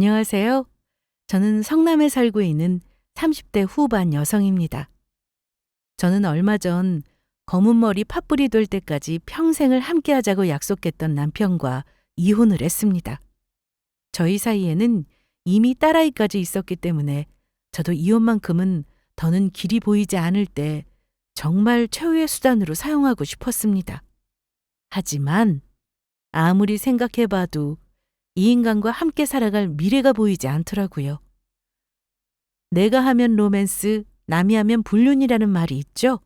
안녕하세요. 저는 성남에 살고 있는 30대 후반 여성입니다. 저는 얼마 전 검은 머리 팥불이 될 때까지 평생을 함께하자고 약속했던 남편과 이혼을 했습니다. 저희 사이에는 이미 딸아이까지 있었기 때문에 저도 이혼만큼은 더는 길이 보이지 않을 때 정말 최후의 수단으로 사용하고 싶었습니다. 하지만 아무리 생각해봐도 이 인간과 함께 살아갈 미래가 보이지 않더라고요. 내가 하면 로맨스, 남이 하면 불륜이라는 말이 있죠?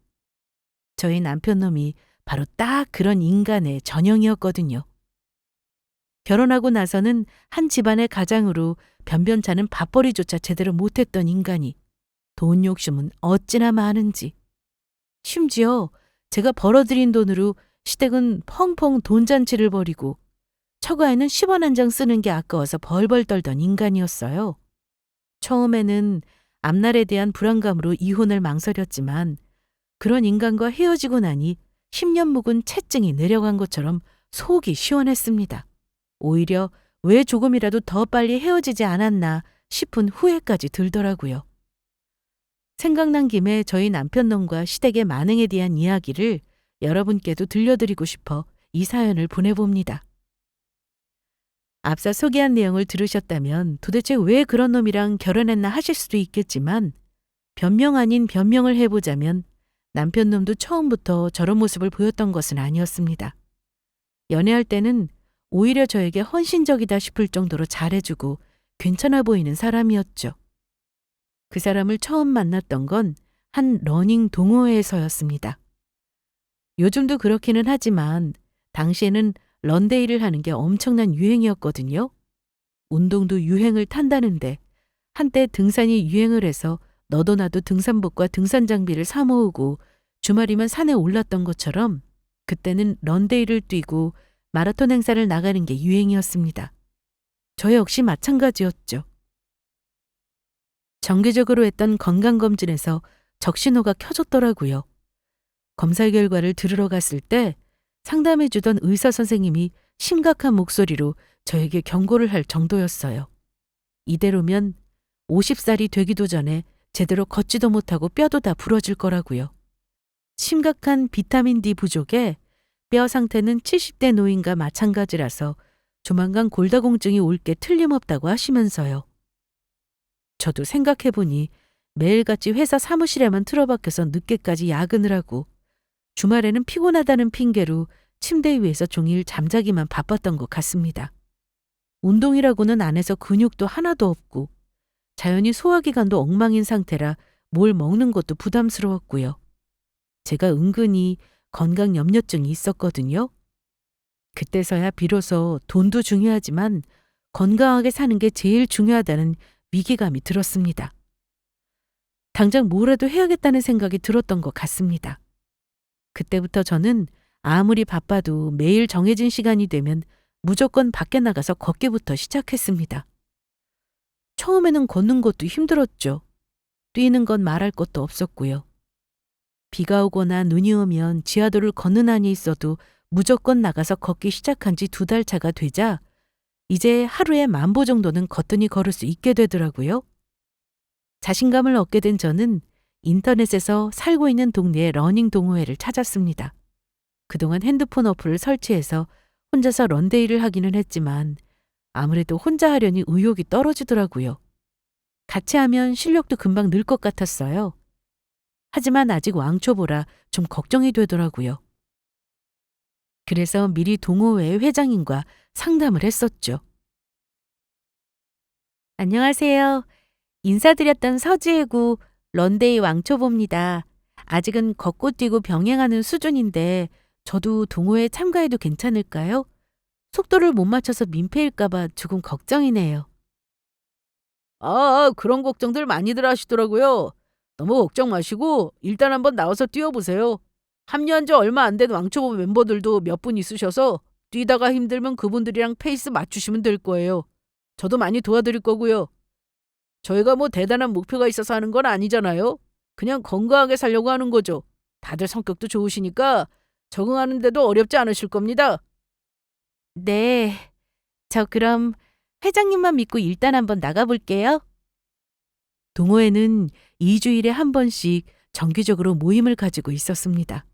저희 남편놈이 바로 딱 그런 인간의 전형이었거든요. 결혼하고 나서는 한 집안의 가장으로 변변찮은 밥벌이조차 제대로 못했던 인간이 돈 욕심은 어찌나 많은지. 심지어 제가 벌어들인 돈으로 시댁은 펑펑 돈잔치를 벌이고 처가에는 10원 한 장 쓰는 게 아까워서 벌벌 떨던 인간이었어요. 처음에는 앞날에 대한 불안감으로 이혼을 망설였지만 그런 인간과 헤어지고 나니 10년 묵은 채증이 내려간 것처럼 속이 시원했습니다. 오히려 왜 조금이라도 더 빨리 헤어지지 않았나 싶은 후회까지 들더라고요. 생각난 김에 저희 남편놈과 시댁의 만행에 대한 이야기를 여러분께도 들려드리고 싶어 이 사연을 보내봅니다. 앞서 소개한 내용을 들으셨다면 도대체 왜 그런 놈이랑 결혼했나 하실 수도 있겠지만 변명 아닌 변명을 해보자면 남편놈도 처음부터 저런 모습을 보였던 것은 아니었습니다. 연애할 때는 오히려 저에게 헌신적이다 싶을 정도로 잘해주고 괜찮아 보이는 사람이었죠. 그 사람을 처음 만났던 건 한 러닝 동호회에서였습니다. 요즘도 그렇기는 하지만 당시에는 런데이를 하는 게 엄청난 유행이었거든요. 운동도 유행을 탄다는데 한때 등산이 유행을 해서 너도 나도 등산복과 등산 장비를 사 모으고 주말이면 산에 올랐던 것처럼 그때는 런데이를 뛰고 마라톤 행사를 나가는 게 유행이었습니다. 저 역시 마찬가지였죠. 정기적으로 했던 건강검진에서 적신호가 켜졌더라고요. 검사 결과를 들으러 갔을 때 상담해주던 의사 선생님이 심각한 목소리로 저에게 경고를 할 정도였어요. 이대로면 50살이 되기도 전에 제대로 걷지도 못하고 뼈도 다 부러질 거라고요. 심각한 비타민 D 부족에 뼈 상태는 70대 노인과 마찬가지라서 조만간 골다공증이 올 게 틀림없다고 하시면서요. 저도 생각해보니 매일같이 회사 사무실에만 틀어박혀서 늦게까지 야근을 하고 주말에는 피곤하다는 핑계로 침대 위에서 종일 잠자기만 바빴던 것 같습니다. 운동이라고는 안 해서 근육도 하나도 없고 자연히 소화기관도 엉망인 상태라 뭘 먹는 것도 부담스러웠고요. 제가 은근히 건강 염려증이 있었거든요. 그때서야 비로소 돈도 중요하지만 건강하게 사는 게 제일 중요하다는 위기감이 들었습니다. 당장 뭐라도 해야겠다는 생각이 들었던 것 같습니다. 그때부터 저는 아무리 바빠도 매일 정해진 시간이 되면 무조건 밖에 나가서 걷기부터 시작했습니다. 처음에는 걷는 것도 힘들었죠. 뛰는 건 말할 것도 없었고요. 비가 오거나 눈이 오면 지하도를 걷는 한이 있어도 무조건 나가서 걷기 시작한 지 2달 차가 되자 이제 하루에 10,000보 정도는 거뜬히 걸을 수 있게 되더라고요. 자신감을 얻게 된 저는 인터넷에서 살고 있는 동네의 러닝 동호회를 찾았습니다. 그동안 핸드폰 어플을 설치해서 혼자서 런데이를 하기는 했지만 아무래도 혼자 하려니 의욕이 떨어지더라고요. 같이 하면 실력도 금방 늘 것 같았어요. 하지만 아직 왕초보라 좀 걱정이 되더라고요. 그래서 미리 동호회 회장님과 상담을 했었죠. 안녕하세요. 인사드렸던 서지혜구 런데이 왕초보입니다. 아직은 걷고 뛰고 병행하는 수준인데 저도 동호회 참가해도 괜찮을까요? 속도를 못 맞춰서 민폐일까봐 조금 걱정이네요. 그런 걱정들 많이들 하시더라고요. 너무 걱정 마시고 일단 한번 나와서 뛰어보세요. 합류한 지 얼마 안 된 왕초보 멤버들도 몇 분 있으셔서 뛰다가 힘들면 그분들이랑 페이스 맞추시면 될 거예요. 저도 많이 도와드릴 거고요. 저희가 뭐 대단한 목표가 있어서 하는 건 아니잖아요. 그냥 건강하게 살려고 하는 거죠. 다들 성격도 좋으시니까 적응하는 데도 어렵지 않으실 겁니다. 네, 저 그럼 회장님만 믿고 일단 한번 나가볼게요. 동호회는 2주일에 한 번씩 정기적으로 모임을 가지고 있었습니다.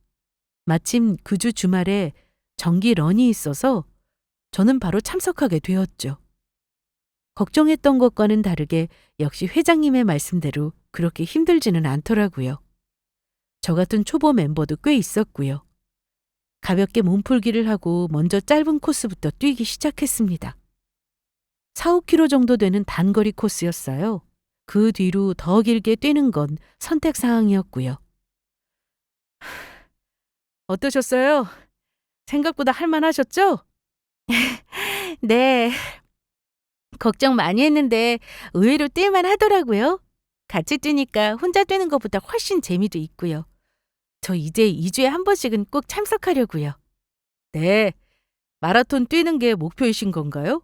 마침 그 주 주말에 정기 런이 있어서 저는 바로 참석하게 되었죠. 걱정했던 것과는 다르게 역시 회장님의 말씀대로 그렇게 힘들지는 않더라고요. 저 같은 초보 멤버도 꽤 있었고요. 가볍게 몸풀기를 하고 먼저 짧은 코스부터 뛰기 시작했습니다. 4, 5km 정도 되는 단거리 코스였어요. 그 뒤로 더 길게 뛰는 건 선택 사항이었고요. 어떠셨어요? 생각보다 할만하셨죠? 네, 걱정 많이 했는데 의외로 뛸만 하더라고요. 같이 뛰니까 혼자 뛰는 것보다 훨씬 재미도 있고요. 저 이제 2주에 한 번씩은 꼭 참석하려고요. 네, 마라톤 뛰는 게 목표이신 건가요?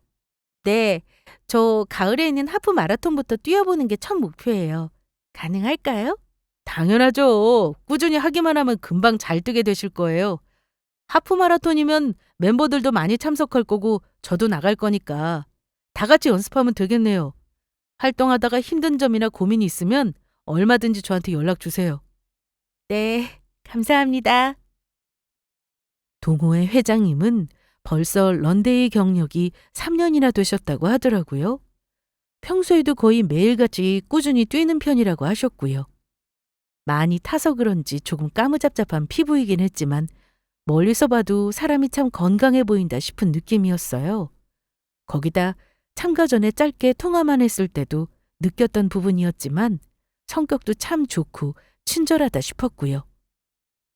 네, 저 가을에 있는 하프 마라톤부터 뛰어보는 게 첫 목표예요. 가능할까요? 당연하죠. 꾸준히 하기만 하면 금방 잘 뛰게 되실 거예요. 하프 마라톤이면 멤버들도 많이 참석할 거고 저도 나갈 거니까 다 같이 연습하면 되겠네요. 활동하다가 힘든 점이나 고민이 있으면 얼마든지 저한테 연락 주세요. 네, 감사합니다. 동호회 회장님은 벌써 런데이 경력이 3년이나 되셨다고 하더라고요. 평소에도 거의 매일같이 꾸준히 뛰는 편이라고 하셨고요. 많이 타서 그런지 조금 까무잡잡한 피부이긴 했지만 멀리서 봐도 사람이 참 건강해 보인다 싶은 느낌이었어요. 거기다 참가 전에 짧게 통화만 했을 때도 느꼈던 부분이었지만 성격도 참 좋고 친절하다 싶었고요.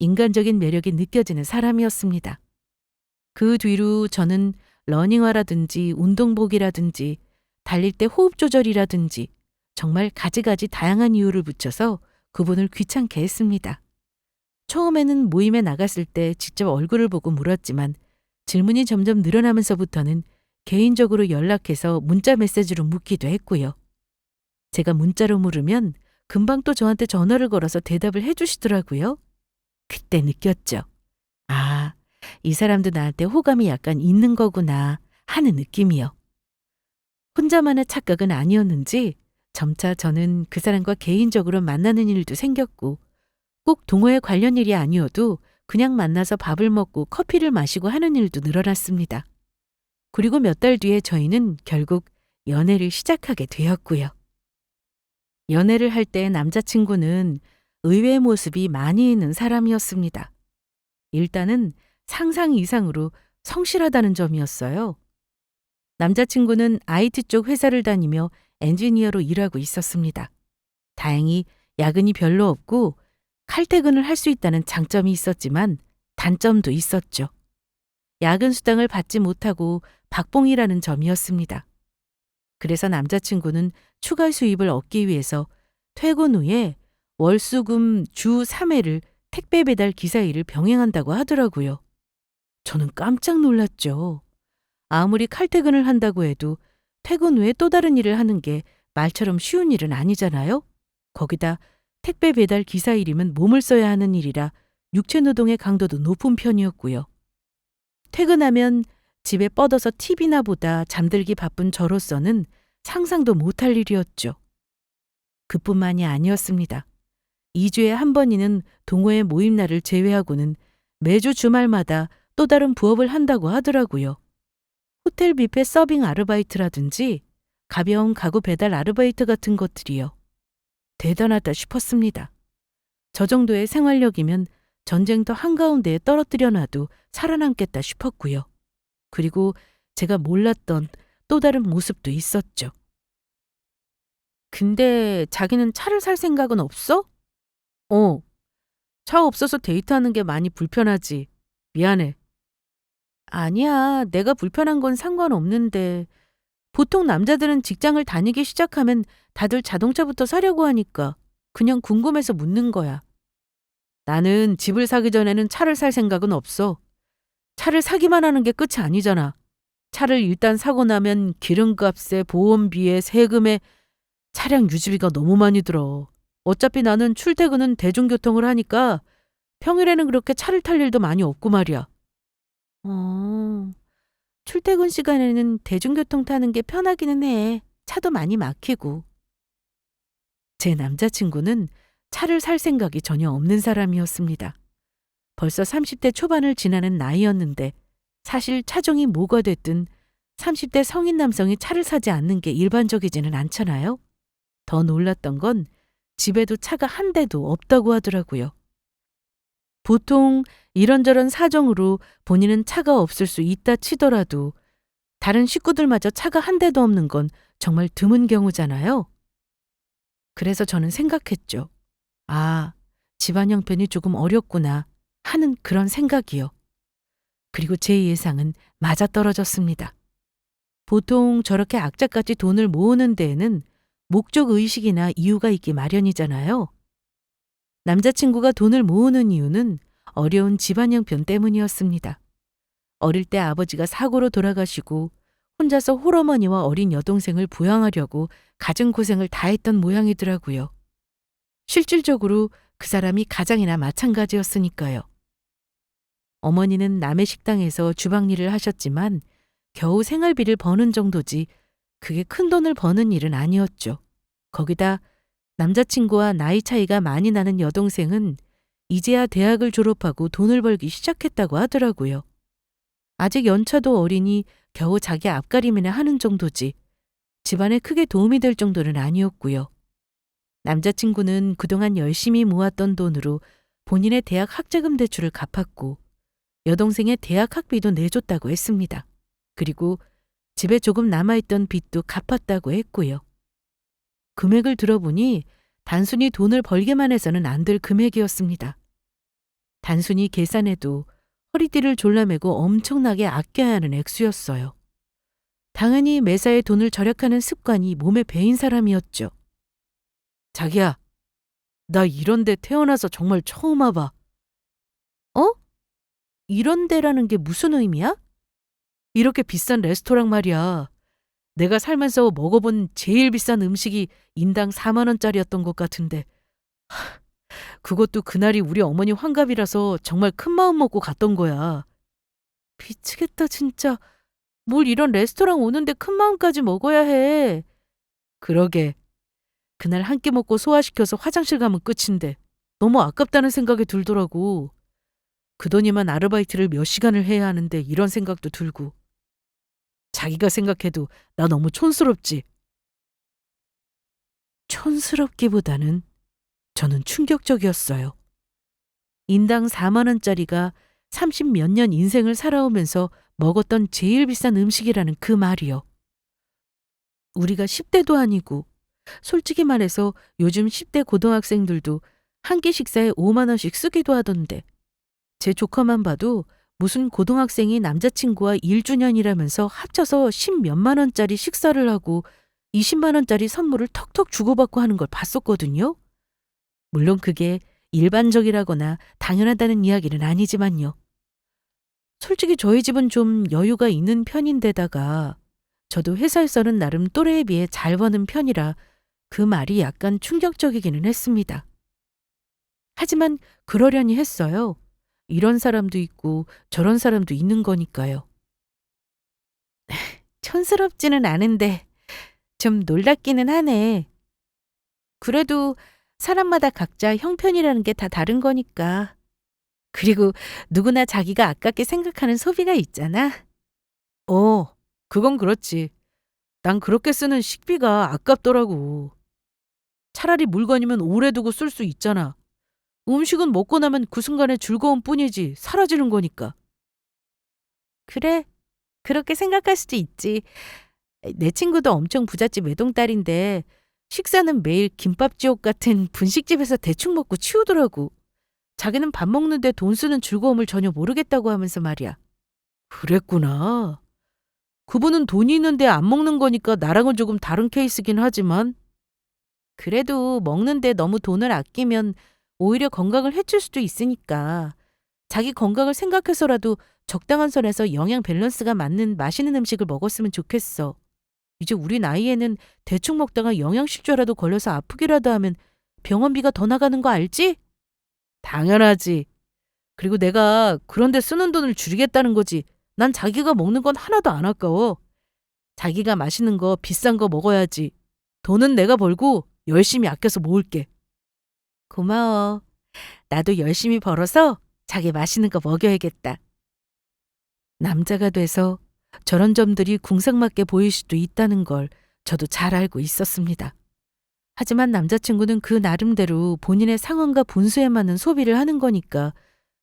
인간적인 매력이 느껴지는 사람이었습니다. 그 뒤로 저는 러닝화라든지 운동복이라든지 달릴 때 호흡 조절이라든지 정말 가지가지 다양한 이유를 붙여서 그분을 귀찮게 했습니다. 처음에는 모임에 나갔을 때 직접 얼굴을 보고 물었지만 질문이 점점 늘어나면서부터는 개인적으로 연락해서 문자 메시지로 묻기도 했고요. 제가 문자로 물으면 금방 또 저한테 전화를 걸어서 대답을 해주시더라고요. 그때 느꼈죠. 아, 이 사람도 나한테 호감이 약간 있는 거구나 하는 느낌이요. 혼자만의 착각은 아니었는지 점차 저는 그 사람과 개인적으로 만나는 일도 생겼고 꼭 동호회 관련 일이 아니어도 그냥 만나서 밥을 먹고 커피를 마시고 하는 일도 늘어났습니다. 그리고 몇 달 뒤에 저희는 결국 연애를 시작하게 되었고요. 연애를 할 때 남자친구는 의외의 모습이 많이 있는 사람이었습니다. 일단은 상상 이상으로 성실하다는 점이었어요. 남자친구는 IT 쪽 회사를 다니며 엔지니어로 일하고 있었습니다. 다행히 야근이 별로 없고 칼퇴근을 할 수 있다는 장점이 있었지만 단점도 있었죠. 야근 수당을 받지 못하고 박봉이라는 점이었습니다. 그래서 남자친구는 추가 수입을 얻기 위해서 퇴근 후에 월수금 주 3회를 택배 배달 기사 일을 병행한다고 하더라고요. 저는 깜짝 놀랐죠. 아무리 칼퇴근을 한다고 해도 퇴근 후에 또 다른 일을 하는 게 말처럼 쉬운 일은 아니잖아요. 거기다 택배 배달 기사 일이면 몸을 써야 하는 일이라 육체 노동의 강도도 높은 편이었고요. 퇴근하면 집에 뻗어서 TV나 보다 잠들기 바쁜 저로서는 상상도 못할 일이었죠. 그뿐만이 아니었습니다. 2주에 한 번이는 동호회 모임 날을 제외하고는 매주 주말마다 또 다른 부업을 한다고 하더라고요. 호텔 뷔페 서빙 아르바이트라든지 가벼운 가구 배달 아르바이트 같은 것들이요. 대단하다 싶었습니다. 저 정도의 생활력이면 전쟁터 한가운데에 떨어뜨려 놔도 살아남겠다 싶었고요. 그리고 제가 몰랐던 또 다른 모습도 있었죠. 근데 자기는 차를 살 생각은 없어? 차 없어서 데이트하는 게 많이 불편하지. 미안해. 아니야, 내가 불편한 건 상관없는데. 보통 남자들은 직장을 다니기 시작하면 다들 자동차부터 사려고 하니까 그냥 궁금해서 묻는 거야. 나는 집을 사기 전에는 차를 살 생각은 없어. 차를 사기만 하는 게 끝이 아니잖아. 차를 일단 사고 나면 기름값에 보험비에 세금에 차량 유지비가 너무 많이 들어. 어차피 나는 출퇴근은 대중교통을 하니까 평일에는 그렇게 차를 탈 일도 많이 없고 말이야. 출퇴근 시간에는 대중교통 타는 게 편하기는 해. 차도 많이 막히고. 제 남자친구는 차를 살 생각이 전혀 없는 사람이었습니다. 벌써 30대 초반을 지나는 나이였는데 사실 차종이 뭐가 됐든 30대 성인 남성이 차를 사지 않는 게 일반적이지는 않잖아요. 더 놀랐던 건 집에도 차가 한 대도 없다고 하더라고요. 보통 이런저런 사정으로 본인은 차가 없을 수 있다 치더라도 다른 식구들마저 차가 한 대도 없는 건 정말 드문 경우잖아요. 그래서 저는 생각했죠. 아, 집안 형편이 조금 어렵구나 하는 그런 생각이요. 그리고 제 예상은 맞아떨어졌습니다. 보통 저렇게 악착같이 돈을 모으는 데에는 목적 의식이나 이유가 있기 마련이잖아요. 남자친구가 돈을 모으는 이유는 어려운 집안 형편 때문이었습니다. 어릴 때 아버지가 사고로 돌아가시고 혼자서 홀어머니와 어린 여동생을 부양하려고 갖은 고생을 다했던 모양이더라고요. 실질적으로 그 사람이 가장이나 마찬가지였으니까요. 어머니는 남의 식당에서 주방 일을 하셨지만 겨우 생활비를 버는 정도지 그게 큰 돈을 버는 일은 아니었죠. 거기다 남자친구와 나이 차이가 많이 나는 여동생은 이제야 대학을 졸업하고 돈을 벌기 시작했다고 하더라고요. 아직 연차도 어리니 겨우 자기 앞가림이나 하는 정도지 집안에 크게 도움이 될 정도는 아니었고요. 남자친구는 그동안 열심히 모았던 돈으로 본인의 대학 학자금 대출을 갚았고 여동생의 대학 학비도 내줬다고 했습니다. 그리고 집에 조금 남아있던 빚도 갚았다고 했고요. 금액을 들어보니 단순히 돈을 벌게만 해서는 안 될 금액이었습니다. 단순히 계산해도 허리띠를 졸라매고 엄청나게 아껴야 하는 액수였어요. 당연히 매사에 돈을 절약하는 습관이 몸에 배인 사람이었죠. 자기야, 나 이런 데 태어나서 정말 처음 와봐. 어? 이런 데라는 게 무슨 의미야? 이렇게 비싼 레스토랑 말이야. 내가 살면서 먹어본 제일 비싼 음식이 인당 4만 원짜리였던 것 같은데 그것도 그날이 우리 어머니 환갑이라서 정말 큰 마음 먹고 갔던 거야. 미치겠다 진짜. 뭘 이런 레스토랑 오는데 큰 마음까지 먹어야 해. 그러게. 그날 한 끼 먹고 소화시켜서 화장실 가면 끝인데 너무 아깝다는 생각이 들더라고. 그 돈이면 아르바이트를 몇 시간을 해야 하는데 이런 생각도 들고. 자기가 생각해도 나 너무 촌스럽지? 촌스럽기보다는 저는 충격적이었어요. 인당 4만 원짜리가 30 몇 년 인생을 살아오면서 먹었던 제일 비싼 음식이라는 그 말이요. 우리가 10대도 아니고 솔직히 말해서 요즘 10대 고등학생들도 한 끼 식사에 5만 원씩 쓰기도 하던데 제 조카만 봐도 무슨 고등학생이 남자친구와 1주년이라면서 합쳐서 10 몇만 원짜리 식사를 하고 20만 원짜리 선물을 턱턱 주고받고 하는 걸 봤었거든요. 물론 그게 일반적이라거나 당연하다는 이야기는 아니지만요. 솔직히 저희 집은 좀 여유가 있는 편인데다가 저도 회사에서는 나름 또래에 비해 잘 버는 편이라 그 말이 약간 충격적이기는 했습니다. 하지만 그러려니 했어요. 이런 사람도 있고 저런 사람도 있는 거니까요. 촌스럽지는 않은데 좀 놀랍기는 하네. 그래도 사람마다 각자 형편이라는 게 다 다른 거니까. 그리고 누구나 자기가 아깝게 생각하는 소비가 있잖아. 그건 그렇지. 난 그렇게 쓰는 식비가 아깝더라고. 차라리 물건이면 오래 두고 쓸 수 있잖아. 음식은 먹고 나면 그 순간의 즐거움 뿐이지 사라지는 거니까. 그래, 그렇게 생각할 수도 있지. 내 친구도 엄청 부잣집 외동딸인데 식사는 매일 김밥지옥 같은 분식집에서 대충 먹고 치우더라고. 자기는 밥 먹는데 돈 쓰는 즐거움을 전혀 모르겠다고 하면서 말이야. 그랬구나. 그분은 돈이 있는데 안 먹는 거니까 나랑은 조금 다른 케이스긴 하지만 그래도 먹는데 너무 돈을 아끼면 오히려 건강을 해칠 수도 있으니까 자기 건강을 생각해서라도 적당한 선에서 영양 밸런스가 맞는 맛있는 음식을 먹었으면 좋겠어. 이제 우리 나이에는 대충 먹다가 영양실조라도 걸려서 아프기라도 하면 병원비가 더 나가는 거 알지? 당연하지. 그리고 내가 그런데 쓰는 돈을 줄이겠다는 거지 난 자기가 먹는 건 하나도 안 아까워. 자기가 맛있는 거 비싼 거 먹어야지. 돈은 내가 벌고 열심히 아껴서 모을게. 고마워. 나도 열심히 벌어서 자기 맛있는 거 먹여야겠다. 남자가 돼서 저런 점들이 궁상맞게 보일 수도 있다는 걸 저도 잘 알고 있었습니다. 하지만 남자친구는 그 나름대로 본인의 상황과 분수에 맞는 소비를 하는 거니까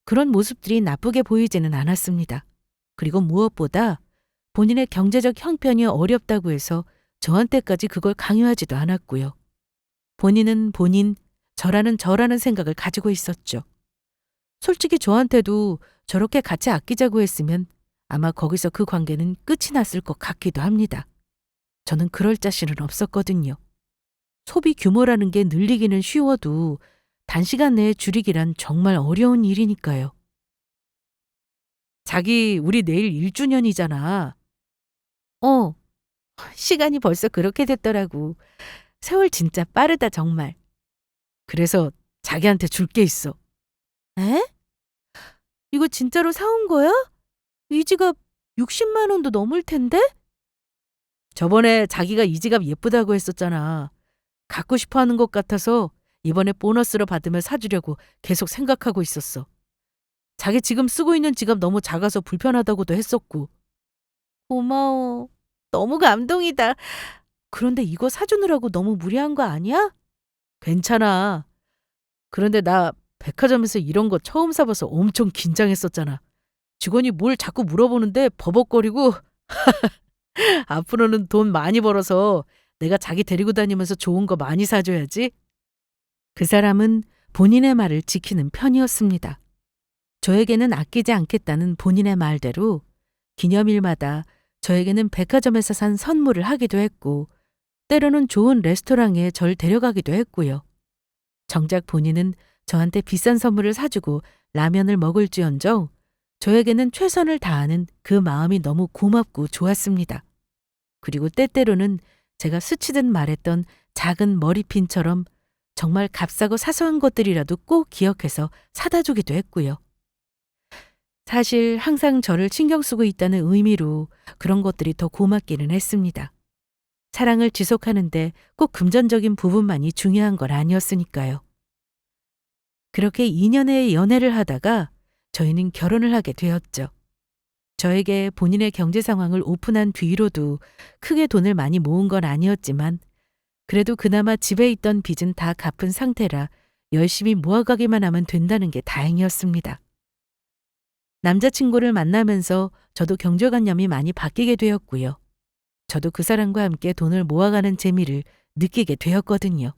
그런 모습들이 나쁘게 보이지는 않았습니다. 그리고 무엇보다 본인의 경제적 형편이 어렵다고 해서 저한테까지 그걸 강요하지도 않았고요. 본인은 본인, 저라는 생각을 가지고 있었죠. 솔직히 저한테도 저렇게 같이 아끼자고 했으면 아마 거기서 그 관계는 끝이 났을 것 같기도 합니다. 저는 그럴 자신은 없었거든요. 소비 규모라는 게 늘리기는 쉬워도 단시간 내에 줄이기란 정말 어려운 일이니까요. 자기 우리 내일 1주년이잖아. 시간이 벌써 그렇게 됐더라고. 세월 진짜 빠르다 정말. 그래서 자기한테 줄 게 있어. 에? 이거 진짜로 사온 거야? 이 지갑 60만 원도 넘을 텐데? 저번에 자기가 이 지갑 예쁘다고 했었잖아. 갖고 싶어 하는 것 같아서 이번에 보너스로 받으면 사주려고 계속 생각하고 있었어. 자기 지금 쓰고 있는 지갑 너무 작아서 불편하다고도 했었고. 고마워. 너무 감동이다. 그런데 이거 사주느라고 너무 무리한 거 아니야? 괜찮아. 그런데 나 백화점에서 이런 거 처음 사봐서 엄청 긴장했었잖아. 직원이 뭘 자꾸 물어보는데 버벅거리고 앞으로는 돈 많이 벌어서 내가 자기 데리고 다니면서 좋은 거 많이 사줘야지. 그 사람은 본인의 말을 지키는 편이었습니다. 저에게는 아끼지 않겠다는 본인의 말대로 기념일마다 저에게는 백화점에서 산 선물을 하기도 했고 때로는 좋은 레스토랑에 절 데려가기도 했고요. 정작 본인은 저한테 비싼 선물을 사주고 라면을 먹을지언정 저에게는 최선을 다하는 그 마음이 너무 고맙고 좋았습니다. 그리고 때때로는 제가 스치듯 말했던 작은 머리핀처럼 정말 값싸고 사소한 것들이라도 꼭 기억해서 사다 주기도 했고요. 사실 항상 저를 신경 쓰고 있다는 의미로 그런 것들이 더 고맙기는 했습니다. 사랑을 지속하는데 꼭 금전적인 부분만이 중요한 건 아니었으니까요. 그렇게 2년의 연애를 하다가 저희는 결혼을 하게 되었죠. 저에게 본인의 경제 상황을 오픈한 뒤로도 크게 돈을 많이 모은 건 아니었지만 그래도 그나마 집에 있던 빚은 다 갚은 상태라 열심히 모아가기만 하면 된다는 게 다행이었습니다. 남자친구를 만나면서 저도 경제관념이 많이 바뀌게 되었고요. 저도 그 사람과 함께 돈을 모아가는 재미를 느끼게 되었거든요.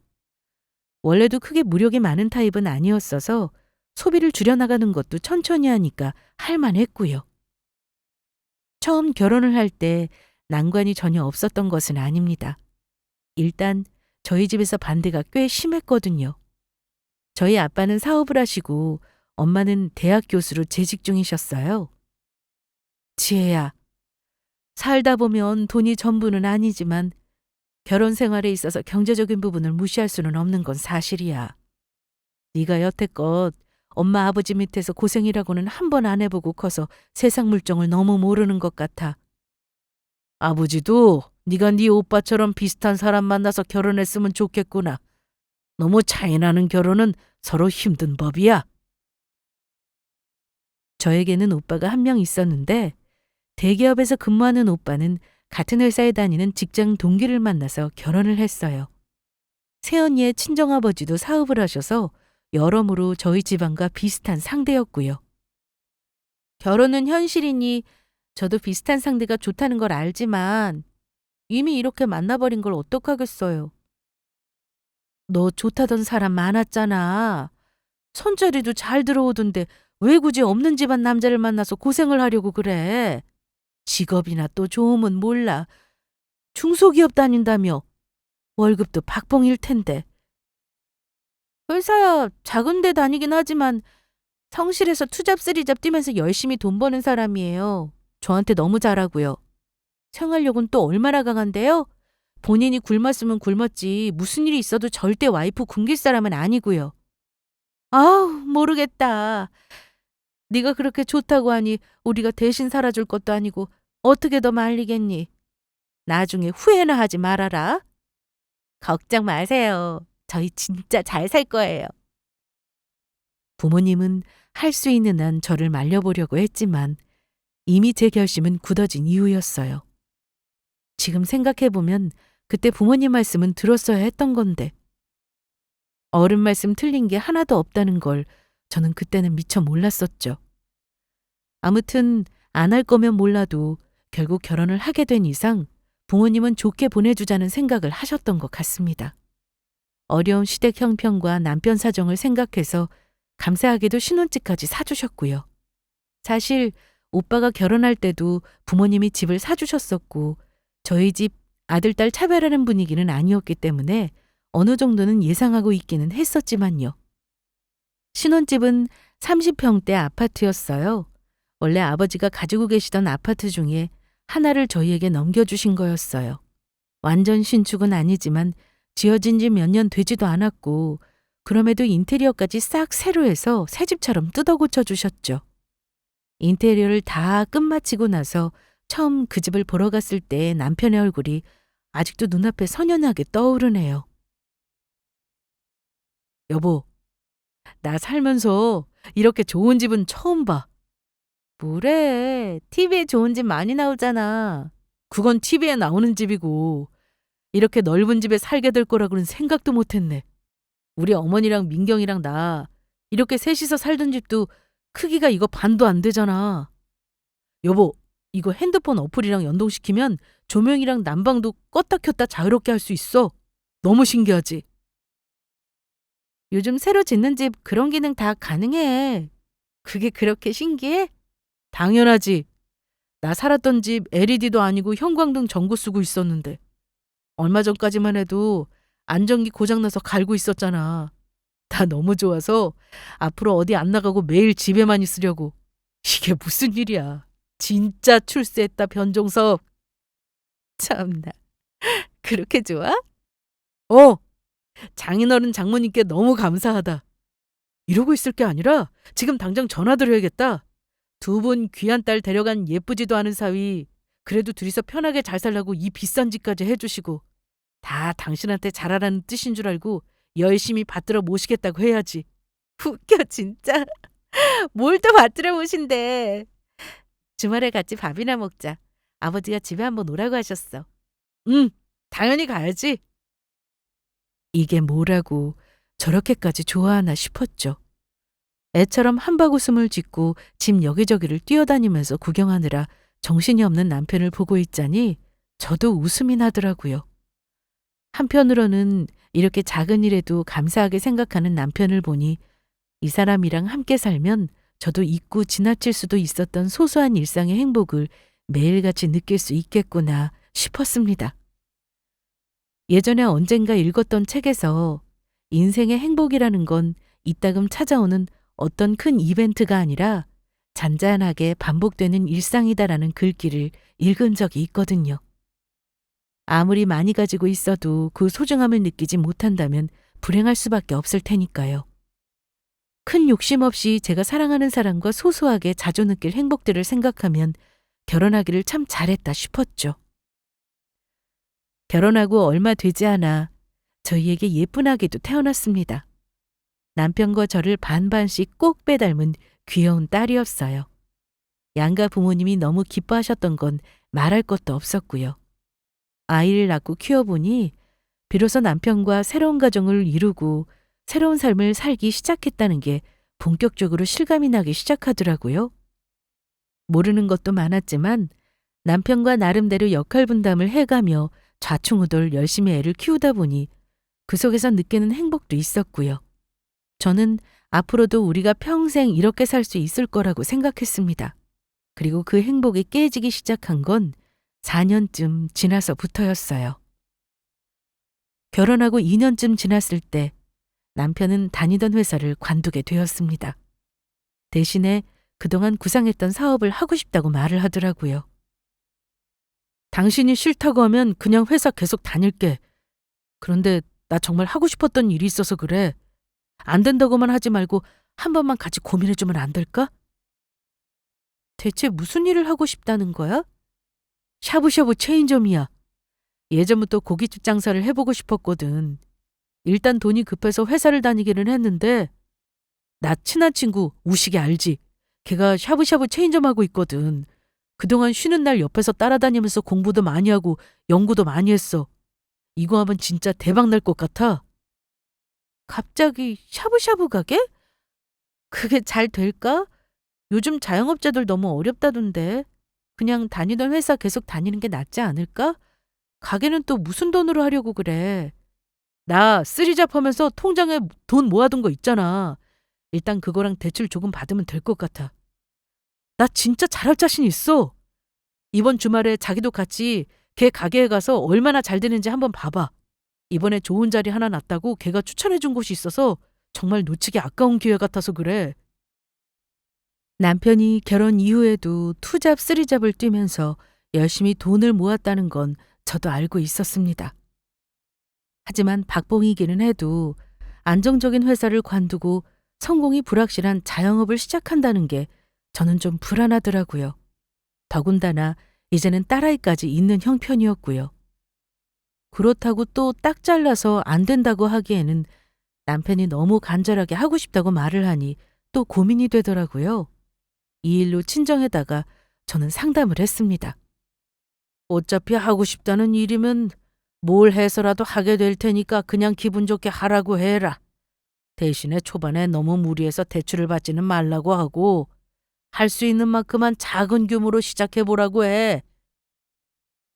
원래도 크게 무력이 많은 타입은 아니었어서 소비를 줄여나가는 것도 천천히 하니까 할만했고요. 처음 결혼을 할 때 난관이 전혀 없었던 것은 아닙니다. 일단 저희 집에서 반대가 꽤 심했거든요. 저희 아빠는 사업을 하시고 엄마는 대학 교수로 재직 중이셨어요. 지혜야, 살다 보면 돈이 전부는 아니지만 결혼 생활에 있어서 경제적인 부분을 무시할 수는 없는 건 사실이야. 네가 여태껏 엄마 아버지 밑에서 고생이라고는 한 번 안 해보고 커서 세상 물정을 너무 모르는 것 같아. 아버지도 네가 네 오빠처럼 비슷한 사람 만나서 결혼했으면 좋겠구나. 너무 차이나는 결혼은 서로 힘든 법이야. 저에게는 오빠가 한 명 있었는데 대기업에서 근무하는 오빠는 같은 회사에 다니는 직장 동기를 만나서 결혼을 했어요. 새언니의 친정아버지도 사업을 하셔서 여러모로 저희 집안과 비슷한 상대였고요. 결혼은 현실이니 저도 비슷한 상대가 좋다는 걸 알지만 이미 이렇게 만나버린 걸 어떡하겠어요. 너 좋다던 사람 많았잖아. 손자리도 잘 들어오던데 왜 굳이 없는 집안 남자를 만나서 고생을 하려고 그래? 직업이나 또 좋으면 몰라. 중소기업 다닌다며. 월급도 박봉일 텐데. 회사야 작은 데 다니긴 하지만 성실해서 투잡 쓰리잡 뛰면서 열심히 돈 버는 사람이에요. 저한테 너무 잘하고요. 생활력은 또 얼마나 강한데요? 본인이 굶었으면 굶었지 무슨 일이 있어도 절대 와이프 굶길 사람은 아니고요. 아우 모르겠다. 네가 그렇게 좋다고 하니 우리가 대신 살아줄 것도 아니고 어떻게 더 말리겠니? 나중에 후회나 하지 말아라. 걱정 마세요. 저희 진짜 잘 살 거예요. 부모님은 할 수 있는 한 저를 말려보려고 했지만 이미 제 결심은 굳어진 이유였어요. 지금 생각해보면 그때 부모님 말씀은 들었어야 했던 건데 어른 말씀 틀린 게 하나도 없다는 걸 저는 그때는 미처 몰랐었죠. 아무튼 안 할 거면 몰라도 결국 결혼을 하게 된 이상 부모님은 좋게 보내주자는 생각을 하셨던 것 같습니다. 어려운 시댁 형편과 남편 사정을 생각해서 감사하게도 신혼집까지 사주셨고요. 사실 오빠가 결혼할 때도 부모님이 집을 사주셨었고 저희 집 아들, 딸 차별하는 분위기는 아니었기 때문에 어느 정도는 예상하고 있기는 했었지만요. 신혼집은 30평대 아파트였어요. 원래 아버지가 가지고 계시던 아파트 중에 하나를 저희에게 넘겨주신 거였어요. 완전 신축은 아니지만 지어진 지 몇 년 되지도 않았고 그럼에도 인테리어까지 싹 새로 해서 새 집처럼 뜯어 고쳐주셨죠. 인테리어를 다 끝마치고 나서 처음 그 집을 보러 갔을 때 남편의 얼굴이 아직도 눈앞에 선연하게 떠오르네요. 여보, 나 살면서 이렇게 좋은 집은 처음 봐. 뭐래? TV에 좋은 집 많이 나오잖아. 그건 TV에 나오는 집이고 이렇게 넓은 집에 살게 될 거라고는 생각도 못했네. 우리 어머니랑 민경이랑 나 이렇게 셋이서 살던 집도 크기가 이거 반도 안 되잖아. 여보, 이거 핸드폰 어플이랑 연동시키면 조명이랑 난방도 껐다 켰다 자유롭게 할 수 있어. 너무 신기하지? 요즘 새로 짓는 집 그런 기능 다 가능해. 그게 그렇게 신기해? 당연하지. 나 살았던 집 LED도 아니고 형광등 전구 쓰고 있었는데 얼마 전까지만 해도 안전기 고장나서 갈고 있었잖아. 나 너무 좋아서 앞으로 어디 안 나가고 매일 집에만 있으려고. 이게 무슨 일이야. 진짜 출세했다 변종석. 참나. 그렇게 좋아? 어. 장인어른 장모님께 너무 감사하다. 이러고 있을 게 아니라 지금 당장 전화 드려야겠다. 두 분 귀한 딸 데려간 예쁘지도 않은 사위. 그래도 둘이서 편하게 잘 살라고 이 비싼 집까지 해주시고 다 당신한테 잘하라는 뜻인 줄 알고 열심히 받들어 모시겠다고 해야지. 웃겨 진짜. 뭘 또 받들어 모신대. 주말에 같이 밥이나 먹자. 아버지가 집에 한번 오라고 하셨어. 응, 당연히 가야지. 이게 뭐라고 저렇게까지 좋아하나 싶었죠. 애처럼 한바구음을 짓고 집 여기저기를 뛰어다니면서 구경하느라 정신이 없는 남편을 보고 있자니 저도 웃음이 나더라고요. 한편으로는 이렇게 작은 일에도 감사하게 생각하는 남편을 보니 이 사람이랑 함께 살면 저도 잊고 지나칠 수도 있었던 소소한 일상의 행복을 매일같이 느낄 수 있겠구나 싶었습니다. 예전에 언젠가 읽었던 책에서 인생의 행복이라는 건 이따금 찾아오는 어떤 큰 이벤트가 아니라 잔잔하게 반복되는 일상이다라는 글귀를 읽은 적이 있거든요. 아무리 많이 가지고 있어도 그 소중함을 느끼지 못한다면 불행할 수밖에 없을 테니까요. 큰 욕심 없이 제가 사랑하는 사람과 소소하게 자주 느낄 행복들을 생각하면 결혼하기를 참 잘했다 싶었죠. 결혼하고 얼마 되지 않아 저희에게 예쁜 아기도 태어났습니다. 남편과 저를 반반씩 꼭 빼닮은 귀여운 딸이었어요. 양가 부모님이 너무 기뻐하셨던 건 말할 것도 없었고요. 아이를 낳고 키워보니 비로소 남편과 새로운 가정을 이루고 새로운 삶을 살기 시작했다는 게 본격적으로 실감이 나기 시작하더라고요. 모르는 것도 많았지만 남편과 나름대로 역할 분담을 해가며 좌충우돌 열심히 애를 키우다 보니 그 속에서 느끼는 행복도 있었고요. 저는 앞으로도 우리가 평생 이렇게 살 수 있을 거라고 생각했습니다. 그리고 그 행복이 깨지기 시작한 건 4년쯤 지나서부터였어요. 결혼하고 2년쯤 지났을 때 남편은 다니던 회사를 관두게 되었습니다. 대신에 그동안 구상했던 사업을 하고 싶다고 말을 하더라고요. 당신이 싫다고 하면 그냥 회사 계속 다닐게. 그런데 나 정말 하고 싶었던 일이 있어서 그래. 안 된다고만 하지 말고 한 번만 같이 고민해주면 안 될까? 대체 무슨 일을 하고 싶다는 거야? 샤브샤브 체인점이야. 예전부터 고깃집 장사를 해보고 싶었거든. 일단 돈이 급해서 회사를 다니기는 했는데 나 친한 친구 우식이 알지? 걔가 샤브샤브 체인점 하고 있거든. 그동안 쉬는 날 옆에서 따라다니면서 공부도 많이 하고 연구도 많이 했어. 이거 하면 진짜 대박 날 것 같아. 갑자기 샤브샤브 가게? 그게 잘 될까? 요즘 자영업자들 너무 어렵다던데. 그냥 다니던 회사 계속 다니는 게 낫지 않을까? 가게는 또 무슨 돈으로 하려고 그래? 나 쓰리잡 하면서 통장에 돈 모아둔 거 있잖아. 일단 그거랑 대출 조금 받으면 될 것 같아. 나 진짜 잘할 자신 있어. 이번 주말에 자기도 같이 걔 가게에 가서 얼마나 잘 되는지 한번 봐봐. 이번에 좋은 자리 하나 났다고 걔가 추천해준 곳이 있어서 정말 놓치기 아까운 기회 같아서 그래. 남편이 결혼 이후에도 투잡, 쓰리잡을 뛰면서 열심히 돈을 모았다는 건 저도 알고 있었습니다. 하지만 박봉이기는 해도 안정적인 회사를 관두고 성공이 불확실한 자영업을 시작한다는 게 저는 좀 불안하더라고요. 더군다나 이제는 딸아이까지 있는 형편이었고요. 그렇다고 또 딱 잘라서 안 된다고 하기에는 남편이 너무 간절하게 하고 싶다고 말을 하니 또 고민이 되더라고요. 이 일로 친정에다가 저는 상담을 했습니다. 어차피 하고 싶다는 일이면 뭘 해서라도 하게 될 테니까 그냥 기분 좋게 하라고 해라. 대신에 초반에 너무 무리해서 대출을 받지는 말라고 하고 할 수 있는 만큼만 작은 규모로 시작해보라고 해.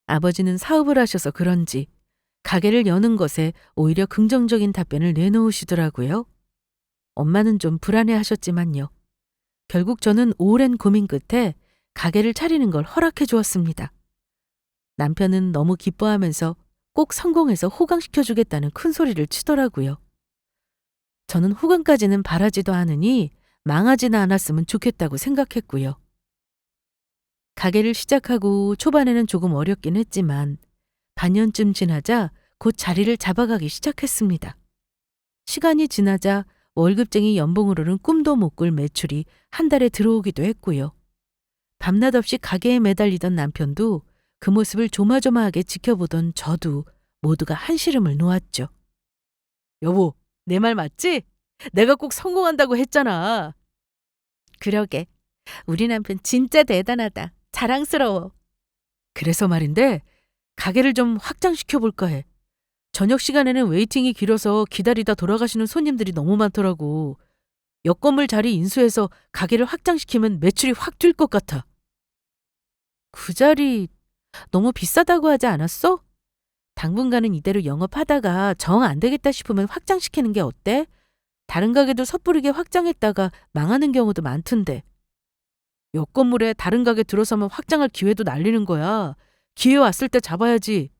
아버지는 사업을 하셔서 그런지 가게를 여는 것에 오히려 긍정적인 답변을 내놓으시더라고요. 엄마는 좀 불안해하셨지만요. 결국 저는 오랜 고민 끝에 가게를 차리는 걸 허락해 주었습니다. 남편은 너무 기뻐하면서 꼭 성공해서 호강시켜 주겠다는 큰 소리를 치더라고요. 저는 호강까지는 바라지도 않으니 망하지는 않았으면 좋겠다고 생각했고요. 가게를 시작하고 초반에는 조금 어렵긴 했지만 반년쯤 지나자 곧 자리를 잡아가기 시작했습니다. 시간이 지나자 월급쟁이 연봉으로는 꿈도 못 꿀 매출이 한 달에 들어오기도 했고요. 밤낮 없이 가게에 매달리던 남편도 그 모습을 조마조마하게 지켜보던 저도 모두가 한시름을 놓았죠. 여보, 내 말 맞지? 내가 꼭 성공한다고 했잖아. 그러게. 우리 남편 진짜 대단하다. 자랑스러워. 그래서 말인데 가게를 좀 확장시켜 볼까 해. 저녁 시간에는 웨이팅이 길어서 기다리다 돌아가시는 손님들이 너무 많더라고. 옆 건물 자리 인수해서 가게를 확장시키면 매출이 확 뛸 것 같아. 그 자리 너무 비싸다고 하지 않았어? 당분간은 이대로 영업하다가 정 안 되겠다 싶으면 확장시키는 게 어때? 다른 가게도 섣부르게 확장했다가 망하는 경우도 많던데. 옆 건물에 다른 가게 들어서면 확장할 기회도 날리는 거야. 기회 왔을 때 잡아야지.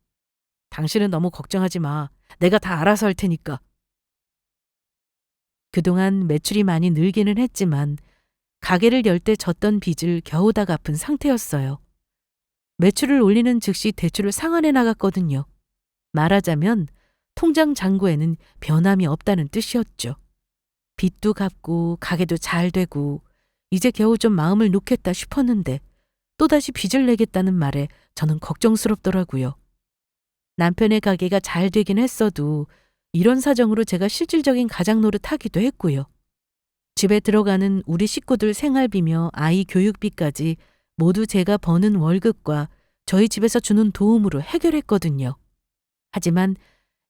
당신은 너무 걱정하지 마. 내가 다 알아서 할 테니까. 그동안 매출이 많이 늘기는 했지만 가게를 열 때 졌던 빚을 겨우 다 갚은 상태였어요. 매출을 올리는 즉시 대출을 상환해 나갔거든요. 말하자면 통장 잔고에는 변함이 없다는 뜻이었죠. 빚도 갚고 가게도 잘 되고 이제 겨우 좀 마음을 놓겠다 싶었는데 또다시 빚을 내겠다는 말에 저는 걱정스럽더라고요. 남편의 가게가 잘 되긴 했어도 이런 사정으로 제가 실질적인 가장 노릇하기도 했고요. 집에 들어가는 우리 식구들 생활비며 아이 교육비까지 모두 제가 버는 월급과 저희 집에서 주는 도움으로 해결했거든요. 하지만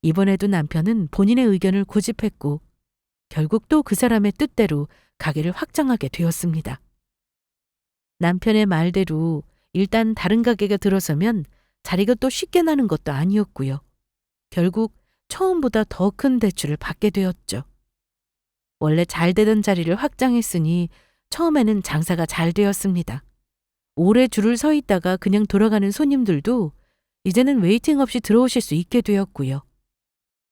이번에도 남편은 본인의 의견을 고집했고 결국 또 그 사람의 뜻대로 가게를 확장하게 되었습니다. 남편의 말대로 일단 다른 가게가 들어서면 자리가 또 쉽게 나는 것도 아니었고요. 결국 처음보다 더 큰 대출을 받게 되었죠. 원래 잘 되던 자리를 확장했으니 처음에는 장사가 잘 되었습니다. 오래 줄을 서 있다가 그냥 돌아가는 손님들도 이제는 웨이팅 없이 들어오실 수 있게 되었고요.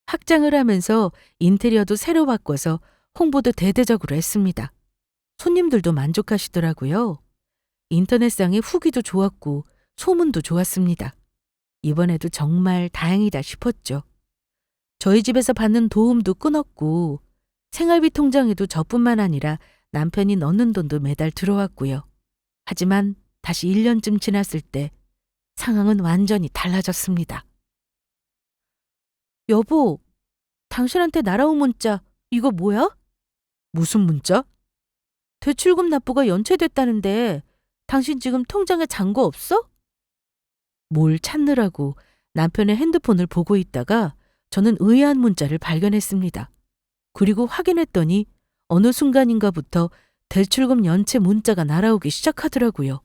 확장을 하면서 인테리어도 새로 바꿔서 홍보도 대대적으로 했습니다. 손님들도 만족하시더라고요. 인터넷상의 후기도 좋았고 소문도 좋았습니다. 이번에도 정말 다행이다 싶었죠. 저희 집에서 받는 도움도 끊었고 생활비 통장에도 저뿐만 아니라 남편이 넣는 돈도 매달 들어왔고요. 하지만 다시 1년쯤 지났을 때 상황은 완전히 달라졌습니다. 여보, 당신한테 날아온 문자, 이거 뭐야? 무슨 문자? 대출금 납부가 연체됐다는데 당신 지금 통장에 잔고 없어? 뭘 찾느라고 남편의 핸드폰을 보고 있다가 저는 의아한 문자를 발견했습니다. 그리고 확인했더니 어느 순간인가부터 대출금 연체 문자가 날아오기 시작하더라고요.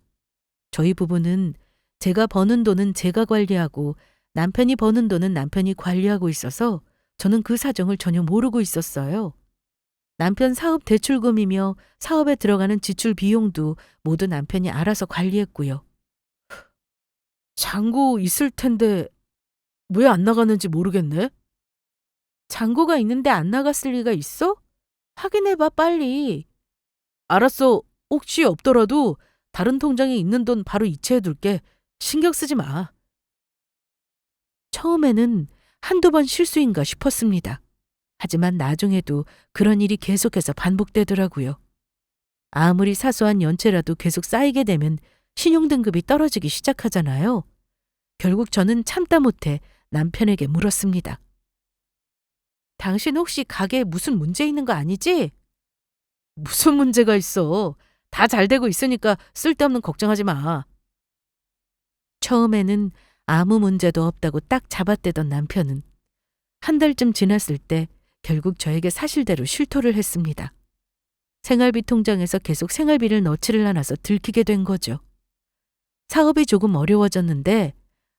저희 부부는 제가 버는 돈은 제가 관리하고 남편이 버는 돈은 남편이 관리하고 있어서 저는 그 사정을 전혀 모르고 있었어요. 남편 사업 대출금이며 사업에 들어가는 지출 비용도 모두 남편이 알아서 관리했고요. 잔고 있을 텐데 왜 안 나가는지 모르겠네. 잔고가 있는데 안 나갔을 리가 있어? 확인해봐, 빨리. 알았어. 혹시 없더라도 다른 통장에 있는 돈 바로 이체해둘게. 신경 쓰지 마. 처음에는 한두 번 실수인가 싶었습니다. 하지만 나중에도 그런 일이 계속해서 반복되더라고요. 아무리 사소한 연체라도 계속 쌓이게 되면 신용등급이 떨어지기 시작하잖아요. 결국 저는 참다 못해 남편에게 물었습니다. 당신 혹시 가게에 무슨 문제 있는 거 아니지? 무슨 문제가 있어. 다 잘 되고 있으니까 쓸데없는 걱정하지 마. 처음에는 아무 문제도 없다고 딱 잡아떼던 남편은 한 달쯤 지났을 때 결국 저에게 사실대로 실토를 했습니다. 생활비 통장에서 계속 생활비를 넣지를 않아서 들키게 된 거죠. 사업이 조금 어려워졌는데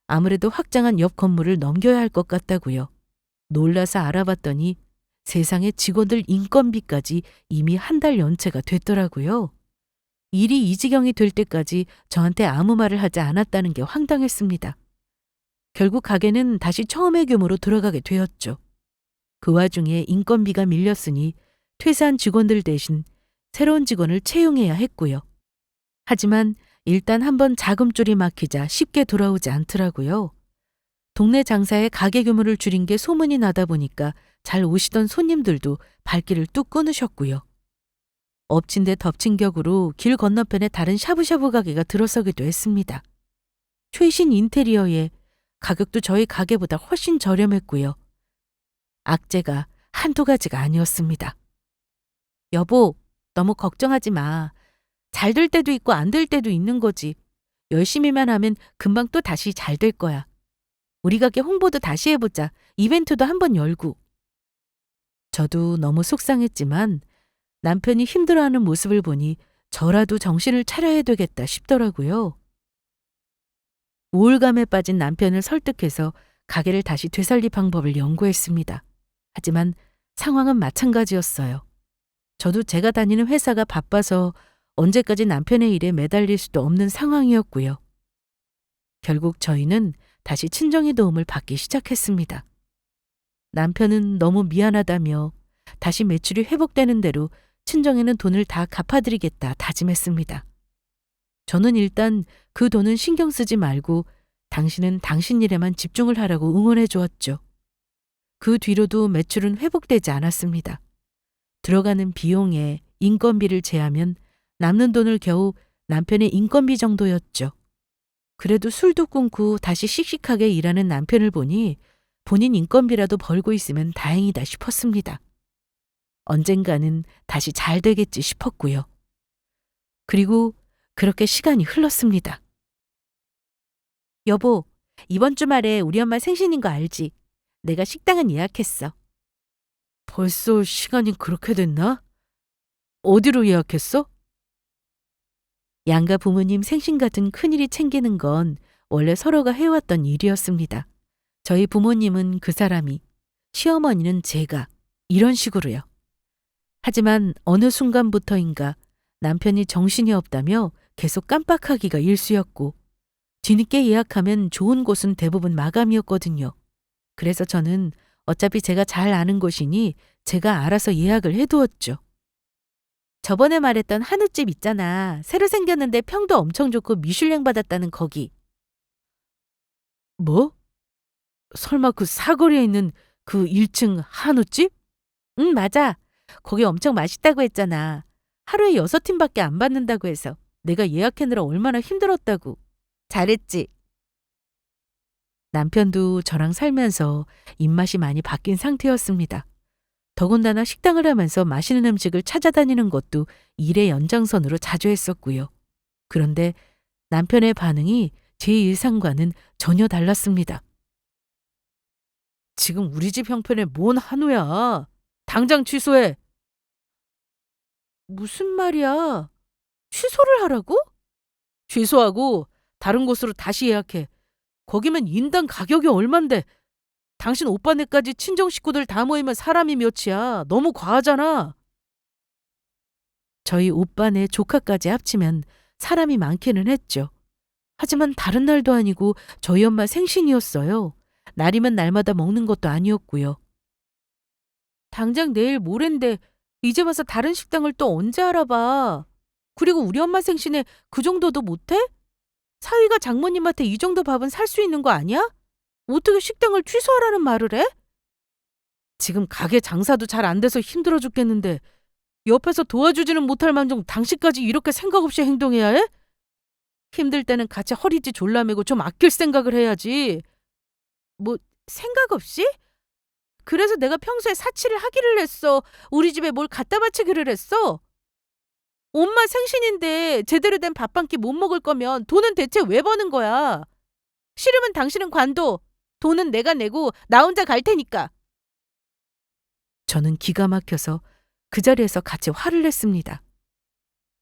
아무래도 확장한 옆 건물을 넘겨야 할 것 같다고요. 놀라서 알아봤더니 세상에 직원들 인건비까지 이미 한 달 연체가 됐더라고요. 일이 이 지경이 될 때까지 저한테 아무 말을 하지 않았다는 게 황당했습니다. 결국 가게는 다시 처음의 규모로 돌아가게 되었죠. 그 와중에 인건비가 밀렸으니 퇴사한 직원들 대신 새로운 직원을 채용해야 했고요. 하지만 일단 한번 자금줄이 막히자 쉽게 돌아오지 않더라고요. 동네 장사에 가게 규모를 줄인 게 소문이 나다 보니까 잘 오시던 손님들도 발길을 뚝 끊으셨고요. 엎친 데 덮친 격으로 길 건너편에 다른 샤브샤브 가게가 들어서기도 했습니다. 최신 인테리어에 가격도 저희 가게보다 훨씬 저렴했고요. 악재가 한두 가지가 아니었습니다. 여보, 너무 걱정하지 마. 잘 될 때도 있고 안 될 때도 있는 거지. 열심히만 하면 금방 또 다시 잘 될 거야. 우리 가게 홍보도 다시 해보자. 이벤트도 한번 열고. 저도 너무 속상했지만 남편이 힘들어하는 모습을 보니 저라도 정신을 차려야 되겠다 싶더라고요. 우울감에 빠진 남편을 설득해서 가게를 다시 되살릴 방법을 연구했습니다. 하지만 상황은 마찬가지였어요. 저도 제가 다니는 회사가 바빠서 언제까지 남편의 일에 매달릴 수도 없는 상황이었고요. 결국 저희는 다시 친정의 도움을 받기 시작했습니다. 남편은 너무 미안하다며 다시 매출이 회복되는 대로 친정에는 돈을 다 갚아드리겠다 다짐했습니다. 저는 일단 그 돈은 신경 쓰지 말고 당신은 당신 일에만 집중을 하라고 응원해 주었죠. 그 뒤로도 매출은 회복되지 않았습니다. 들어가는 비용에 인건비를 제하면 남는 돈을 겨우 남편의 인건비 정도였죠. 그래도 술도 끊고 다시 씩씩하게 일하는 남편을 보니 본인 인건비라도 벌고 있으면 다행이다 싶었습니다. 언젠가는 다시 잘 되겠지 싶었고요. 그리고 그렇게 시간이 흘렀습니다. 여보, 이번 주말에 우리 엄마 생신인 거 알지? 내가 식당은 예약했어. 벌써 시간이 그렇게 됐나? 어디로 예약했어? 양가 부모님 생신 같은 큰일이 챙기는 건 원래 서로가 해왔던 일이었습니다. 저희 부모님은 그 사람이, 시어머니는 제가, 이런 식으로요. 하지만 어느 순간부터인가 남편이 정신이 없다며 계속 깜빡하기가 일쑤였고 뒤늦게 예약하면 좋은 곳은 대부분 마감이었거든요. 그래서 저는 어차피 제가 잘 아는 곳이니 제가 알아서 예약을 해두었죠. 저번에 말했던 한우집 있잖아. 새로 생겼는데 평도 엄청 좋고 미슐랭 받았다는 거기. 뭐? 설마 그 사거리에 있는 그 1층 한우집? 응, 맞아. 거기 엄청 맛있다고 했잖아. 하루에 6팀밖에 안 받는다고 해서. 내가 예약하느라 얼마나 힘들었다고. 잘했지. 남편도 저랑 살면서 입맛이 많이 바뀐 상태였습니다. 더군다나 식당을 하면서 맛있는 음식을 찾아다니는 것도 일의 연장선으로 자주 했었고요. 그런데 남편의 반응이 제 예상과는 전혀 달랐습니다. 지금 우리 집 형편에 뭔 한우야. 당장 취소해. 무슨 말이야? 취소를 하라고? 취소하고 다른 곳으로 다시 예약해. 거기면 인당 가격이 얼만데. 당신 오빠네까지 친정 식구들 다 모이면 사람이 몇이야. 너무 과하잖아. 저희 오빠네 조카까지 합치면 사람이 많기는 했죠. 하지만 다른 날도 아니고 저희 엄마 생신이었어요. 날이면 날마다 먹는 것도 아니었고요. 당장 내일 모레인데 이제 와서 다른 식당을 또 언제 알아봐. 그리고 우리 엄마 생신에 그 정도도 못해? 사위가 장모님한테 이 정도 밥은 살 수 있는 거 아니야? 어떻게 식당을 취소하라는 말을 해? 지금 가게 장사도 잘 안 돼서 힘들어 죽겠는데 옆에서 도와주지는 못할 망정 당신까지 이렇게 생각 없이 행동해야 해? 힘들 때는 같이 허리띠 졸라매고 좀 아낄 생각을 해야지. 뭐 생각 없이? 그래서 내가 평소에 사치를 하기를 했어. 우리 집에 뭘 갖다 바치기를 했어. 엄마 생신인데 제대로 된 밥 한 끼 못 먹을 거면 돈은 대체 왜 버는 거야? 싫으면 당신은 관둬. 돈은 내가 내고 나 혼자 갈 테니까. 저는 기가 막혀서 그 자리에서 같이 화를 냈습니다.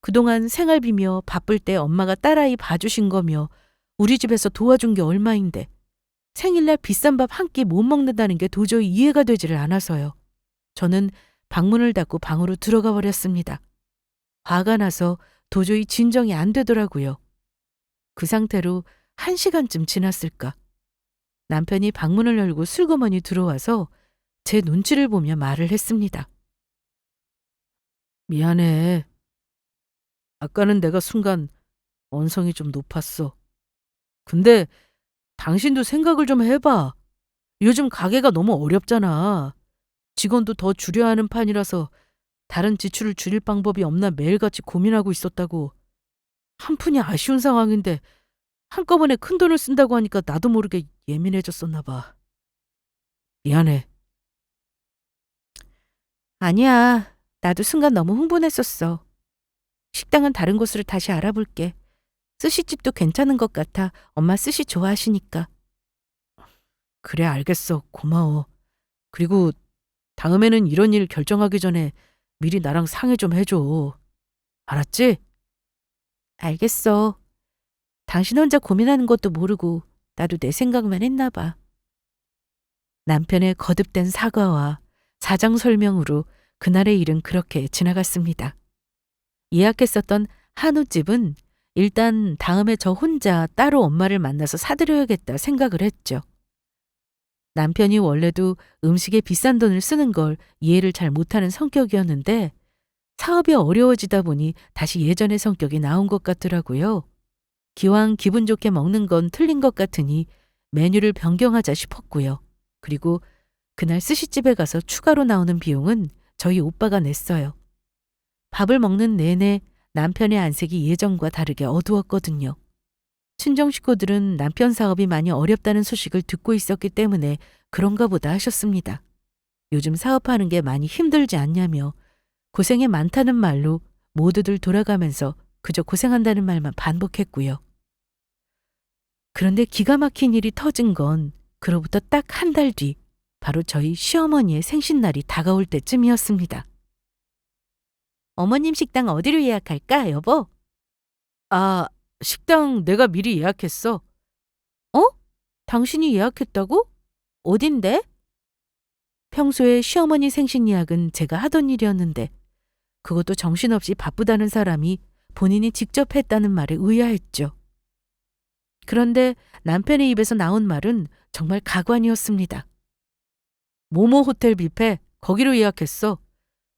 그동안 생활비며 바쁠 때 엄마가 딸아이 봐주신 거며 우리 집에서 도와준 게 얼마인데 생일날 비싼 밥 한 끼 못 먹는다는 게 도저히 이해가 되지를 않아서요. 저는 방문을 닫고 방으로 들어가 버렸습니다. 화가 나서 도저히 진정이 안 되더라고요. 그 상태로 1시간쯤 지났을까. 남편이 방문을 열고 슬그머니 들어와서 제 눈치를 보며 말을 했습니다. 미안해. 아까는 내가 순간 언성이 좀 높았어. 근데 당신도 생각을 좀 해봐. 요즘 가게가 너무 어렵잖아. 직원도 더 줄여야 하는 판이라서 다른 지출을 줄일 방법이 없나 매일같이 고민하고 있었다고. 한푼이 아쉬운 상황인데 한꺼번에 큰돈을 쓴다고 하니까 나도 모르게 예민해졌었나 봐. 미안해. 아니야. 나도 순간 너무 흥분했었어. 식당은 다른 곳으로 다시 알아볼게. 스시집도 괜찮은 것 같아. 엄마 스시 좋아하시니까. 그래, 알겠어. 고마워. 그리고 다음에는 이런 일 결정하기 전에 미리 나랑 상의 좀 해줘. 알았지? 알겠어. 당신 혼자 고민하는 것도 모르고 나도 내 생각만 했나 봐. 남편의 거듭된 사과와 사정 설명으로 그날의 일은 그렇게 지나갔습니다. 예약했었던 한우집은 일단 다음에 저 혼자 따로 엄마를 만나서 사드려야겠다 생각을 했죠. 남편이 원래도 음식에 비싼 돈을 쓰는 걸 이해를 잘 못하는 성격이었는데 사업이 어려워지다 보니 다시 예전의 성격이 나온 것 같더라고요. 기왕 기분 좋게 먹는 건 틀린 것 같으니 메뉴를 변경하자 싶었고요. 그리고 그날 스시집에 가서 추가로 나오는 비용은 저희 오빠가 냈어요. 밥을 먹는 내내 남편의 안색이 예전과 다르게 어두웠거든요. 친정 식구들은 남편 사업이 많이 어렵다는 소식을 듣고 있었기 때문에 그런가 보다 하셨습니다. 요즘 사업하는 게 많이 힘들지 않냐며 고생이 많다는 말로 모두들 돌아가면서 그저 고생한다는 말만 반복했고요. 그런데 기가 막힌 일이 터진 건 그로부터 딱 한 달 뒤, 바로 저희 시어머니의 생신날이 다가올 때쯤이었습니다. 어머님 식당 어디로 예약할까, 여보? 아, 식당 내가 미리 예약했어. 어? 당신이 예약했다고? 어딘데? 평소에 시어머니 생신 예약은 제가 하던 일이었는데 그것도 정신없이 바쁘다는 사람이 본인이 직접 했다는 말에 의아했죠. 그런데 남편의 입에서 나온 말은 정말 가관이었습니다. 모모 호텔 뷔페 거기로 예약했어.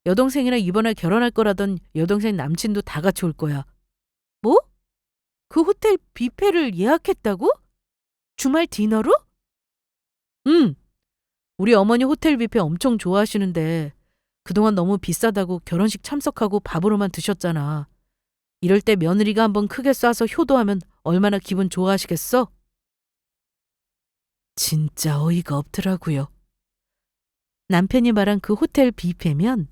여동생이랑 이번에 결혼할 거라던 여동생 남친도 다 같이 올 거야. 뭐? 그 호텔 뷔페를 예약했다고? 주말 디너로? 응. 우리 어머니 호텔 뷔페 엄청 좋아하시는데 그동안 너무 비싸다고 결혼식 참석하고 밥으로만 드셨잖아. 이럴 때 며느리가 한번 크게 쏴서 효도하면 얼마나 기분 좋아하시겠어? 진짜 어이가 없더라고요. 남편이 말한 그 호텔 뷔페면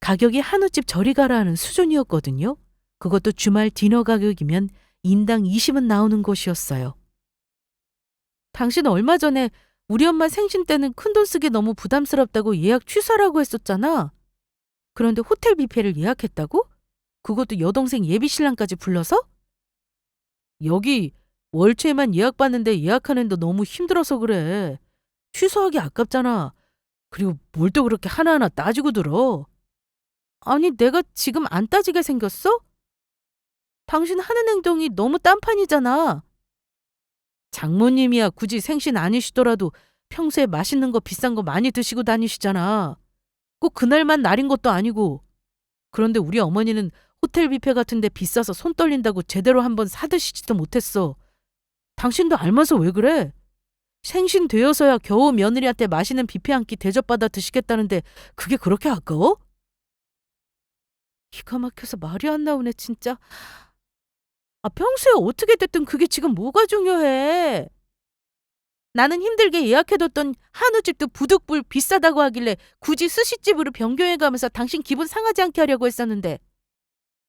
가격이 한우집 저리 가라 하는 수준이었거든요. 그것도 주말 디너 가격이면 인당 20은 나오는 곳이었어요. 당신 얼마 전에 우리 엄마 생신 때는 큰돈 쓰기 너무 부담스럽다고 예약 취소하라고 했었잖아. 그런데 호텔 뷔페를 예약했다고? 그것도 여동생 예비 신랑까지 불러서? 여기 월초에만 예약받는데 예약하는데 너무 힘들어서 그래. 취소하기 아깝잖아. 그리고 뭘 또 그렇게 하나하나 따지고 들어. 아니, 내가 지금 안 따지게 생겼어? 당신 하는 행동이 너무 딴판이잖아. 장모님이야 굳이 생신 아니시더라도 평소에 맛있는 거 비싼 거 많이 드시고 다니시잖아. 꼭 그날만 날인 것도 아니고. 그런데 우리 어머니는 호텔 뷔페 같은데 비싸서 손 떨린다고 제대로 한번 사드시지도 못했어. 당신도 알면서 왜 그래? 생신 되어서야 겨우 며느리한테 맛있는 뷔페 한 끼 대접받아 드시겠다는데 그게 그렇게 아까워? 기가 막혀서 말이 안 나오네, 진짜. 평소에 어떻게 됐든 그게 지금 뭐가 중요해. 나는 힘들게 예약해뒀던 한우집도 부득불 비싸다고 하길래 굳이 스시집으로 변경해 가면서 당신 기분 상하지 않게 하려고 했었는데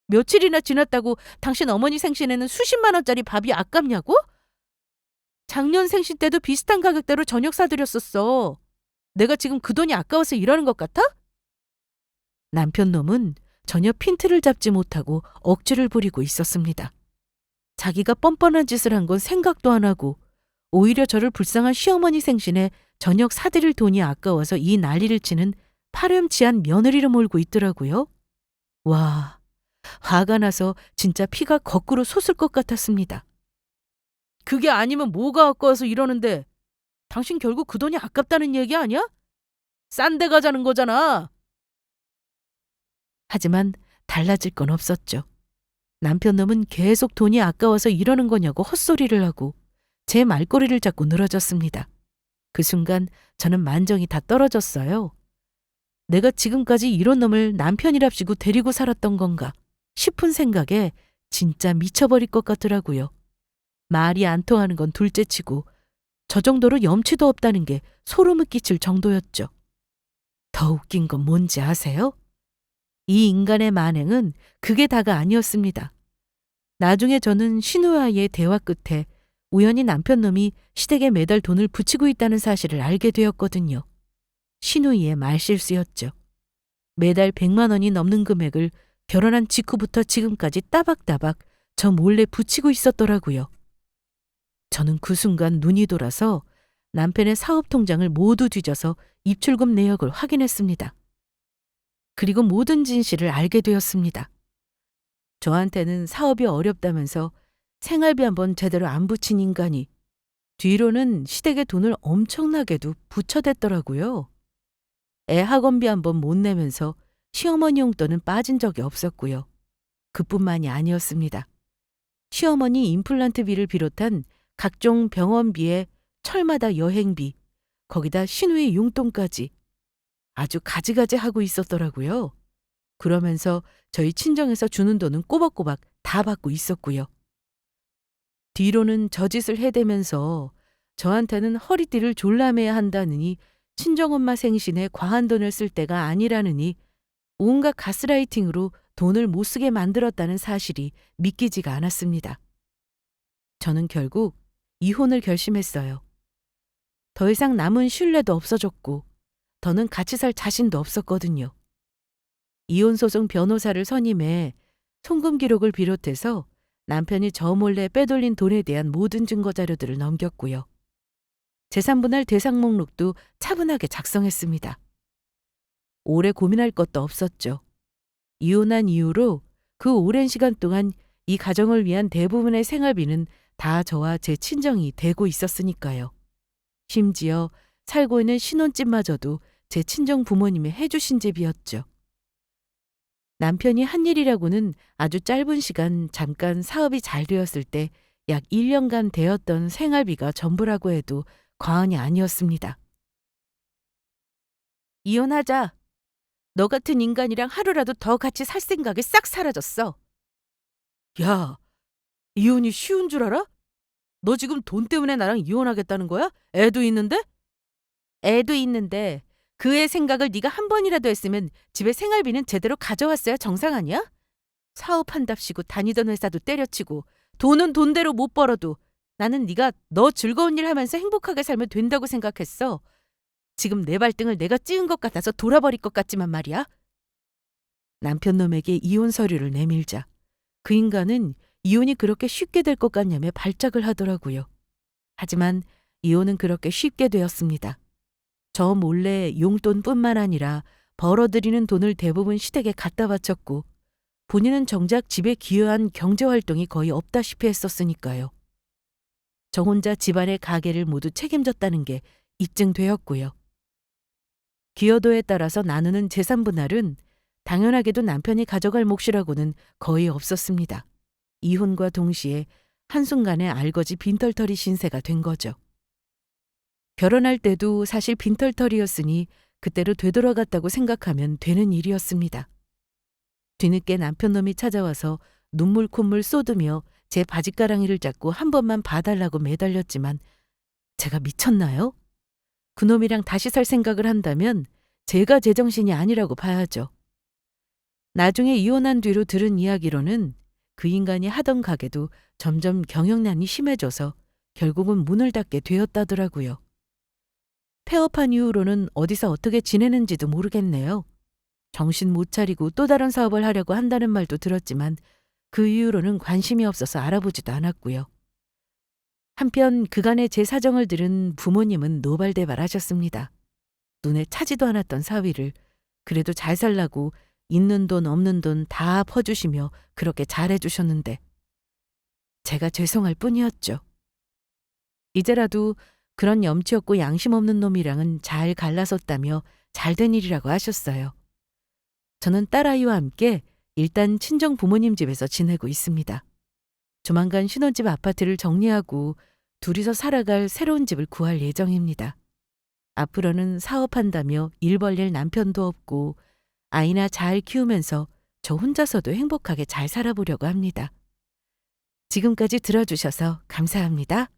며칠이나 지났다고 당신 어머니 생신에는 수십만 원짜리 밥이 아깝냐고? 작년 생신 때도 비슷한 가격대로 저녁 사드렸었어. 내가 지금 그 돈이 아까워서 이러는 것 같아? 남편 놈은 전혀 핀트를 잡지 못하고 억지를 부리고 있었습니다. 자기가 뻔뻔한 짓을 한 건 생각도 안 하고 오히려 저를 불쌍한 시어머니 생신에 저녁 사드릴 돈이 아까워서 이 난리를 치는 파렴치한 며느리로 몰고 있더라고요. 와, 화가 나서 진짜 피가 거꾸로 솟을 것 같았습니다. 그게 아니면 뭐가 아까워서 이러는데 당신 결국 그 돈이 아깝다는 얘기 아니야? 싼 데 가자는 거잖아. 하지만 달라질 건 없었죠. 남편 놈은 계속 돈이 아까워서 이러는 거냐고 헛소리를 하고 제 말꼬리를 잡고 늘어졌습니다. 그 순간 저는 만정이 다 떨어졌어요. 내가 지금까지 이런 놈을 남편이랍시고 데리고 살았던 건가 싶은 생각에 진짜 미쳐버릴 것 같더라고요. 말이 안 통하는 건 둘째치고 저 정도로 염치도 없다는 게 소름을 끼칠 정도였죠. 더 웃긴 건 뭔지 아세요? 이 인간의 만행은 그게 다가 아니었습니다. 나중에 저는 신우와의 대화 끝에 우연히 남편 놈이 시댁에 매달 돈을 붙이고 있다는 사실을 알게 되었거든요. 신우이의 말실수였죠. 매달 100만 원이 넘는 금액을 결혼한 직후부터 지금까지 따박따박 저 몰래 붙이고 있었더라고요. 저는 그 순간 눈이 돌아서 남편의 사업 통장을 모두 뒤져서 입출금 내역을 확인했습니다. 그리고 모든 진실을 알게 되었습니다. 저한테는 사업이 어렵다면서 생활비 한번 제대로 안 붙인 인간이 뒤로는 시댁에 돈을 엄청나게도 부쳐댔더라고요. 애 학원비 한번 못 내면서 시어머니 용돈은 빠진 적이 없었고요. 그뿐만이 아니었습니다. 시어머니 임플란트비를 비롯한 각종 병원비에 철마다 여행비, 거기다 신우의 용돈까지 아주 가지가지 하고 있었더라고요. 그러면서 저희 친정에서 주는 돈은 꼬박꼬박 다 받고 있었고요. 뒤로는 저 짓을 해대면서 저한테는 허리띠를 졸라매야 한다느니 친정엄마 생신에 과한 돈을 쓸 때가 아니라느니 온갖 가스라이팅으로 돈을 못 쓰게 만들었다는 사실이 믿기지가 않았습니다. 저는 결국 이혼을 결심했어요. 더 이상 남은 신뢰도 없어졌고 더는 같이 살 자신도 없었거든요. 이혼소송 변호사를 선임해 송금 기록을 비롯해서 남편이 저 몰래 빼돌린 돈에 대한 모든 증거 자료들을 넘겼고요. 재산분할 대상 목록도 차분하게 작성했습니다. 오래 고민할 것도 없었죠. 이혼한 이후로 그 오랜 시간 동안 이 가정을 위한 대부분의 생활비는 다 저와 제 친정이 대고 있었으니까요. 심지어 살고 있는 신혼집마저도 제 친정 부모님이 해주신 집이었죠. 남편이 한 일이라고는 아주 짧은 시간 잠깐 사업이 잘 되었을 때 약 1년간 대었던 생활비가 전부라고 해도 과언이 아니었습니다. 이혼하자. 너 같은 인간이랑 하루라도 더 같이 살 생각이 싹 사라졌어. 야, 이혼이 쉬운 줄 알아? 너 지금 돈 때문에 나랑 이혼하겠다는 거야? 애도 있는데? 애도 있는데 그 애 생각을 네가 한 번이라도 했으면 집에 생활비는 제대로 가져왔어야 정상 아니야? 사업한답시고 다니던 회사도 때려치고 돈은 돈대로 못 벌어도 나는 네가 너 즐거운 일 하면서 행복하게 살면 된다고 생각했어. 지금 내 발등을 내가 찍은 것 같아서 돌아버릴 것 같지만 말이야. 남편 놈에게 이혼 서류를 내밀자 그 인간은 이혼이 그렇게 쉽게 될 것 같냐며 발작을 하더라고요. 하지만 이혼은 그렇게 쉽게 되었습니다. 저 몰래 용돈뿐만 아니라 벌어들이는 돈을 대부분 시댁에 갖다 바쳤고 본인은 정작 집에 기여한 경제활동이 거의 없다시피 했었으니까요. 저 혼자 집안의 가게를 모두 책임졌다는 게 입증되었고요. 기여도에 따라서 나누는 재산 분할은 당연하게도 남편이 가져갈 몫이라고는 거의 없었습니다. 이혼과 동시에 한순간에 알거지 빈털터리 신세가 된 거죠. 결혼할 때도 사실 빈털터리였으니 그때로 되돌아갔다고 생각하면 되는 일이었습니다. 뒤늦게 남편 놈이 찾아와서 눈물 콧물 쏟으며 제 바짓가랑이를 잡고 한 번만 봐달라고 매달렸지만 제가 미쳤나요? 그놈이랑 다시 살 생각을 한다면 제가 제정신이 아니라고 봐야죠. 나중에 이혼한 뒤로 들은 이야기로는 그 인간이 하던 가게도 점점 경영난이 심해져서 결국은 문을 닫게 되었다더라고요. 폐업한 이후로는 어디서 어떻게 지내는지도 모르겠네요. 정신 못 차리고 또 다른 사업을 하려고 한다는 말도 들었지만 그 이후로는 관심이 없어서 알아보지도 않았고요. 한편 그간의 제 사정을 들은 부모님은 노발대발하셨습니다. 눈에 차지도 않았던 사위를 그래도 잘 살라고 있는 돈 없는 돈 다 퍼주시며 그렇게 잘해주셨는데 제가 죄송할 뿐이었죠. 이제라도 그런 염치 없고 양심 없는 놈이랑은 잘 갈라섰다며 잘된 일이라고 하셨어요. 저는 딸아이와 함께 일단 친정 부모님 집에서 지내고 있습니다. 조만간 신혼집 아파트를 정리하고 둘이서 살아갈 새로운 집을 구할 예정입니다. 앞으로는 사업한다며 일 벌릴 남편도 없고 아이나 잘 키우면서 저 혼자서도 행복하게 잘 살아보려고 합니다. 지금까지 들어주셔서 감사합니다.